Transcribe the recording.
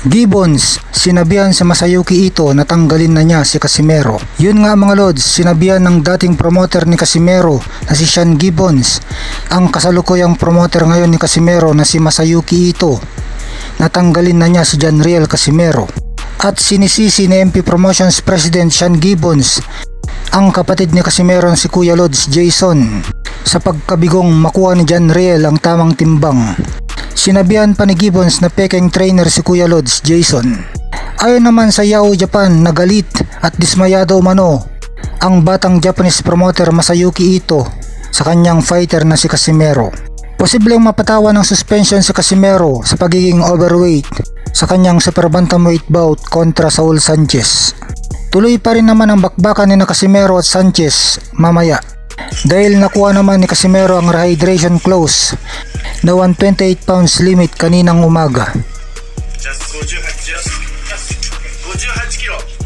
Gibbons, sinabihan si Masayuki Ito na tanggalin na niya si Casimero. Yun nga mga lods, sinabihan ng dating promoter ni Casimero na si Sean Gibbons, ang kasalukuyang promoter ngayon ni Casimero na si Masayuki Ito, na tanggalin na niya si Janriel Casimero. At sinisisi ni MP Promotions President Sean Gibbons ang kapatid ni Casimero si Kuya Lods Jason sa pagkabigong makuha ni Janriel ang tamang timbang. Sinabihan pa ni Gibbons na peking trainer si Kuya Lods Jason. Ayon naman sa Yahoo Japan, nagalit at dismayado umano ang batang Japanese promoter Masayuki Ito sa kanyang fighter na si Casimero. Posibleng mapatawan ng suspension si Casimero sa pagiging overweight sa kanyang super bantamweight bout kontra Saul Sanchez. Tuloy pa rin naman ang bakbakan ni Casimero at Sanchez mamaya, dahil nakuha naman ni Casimero ang rehydration clause na 128 pounds limit kaninang umaga. 58キロ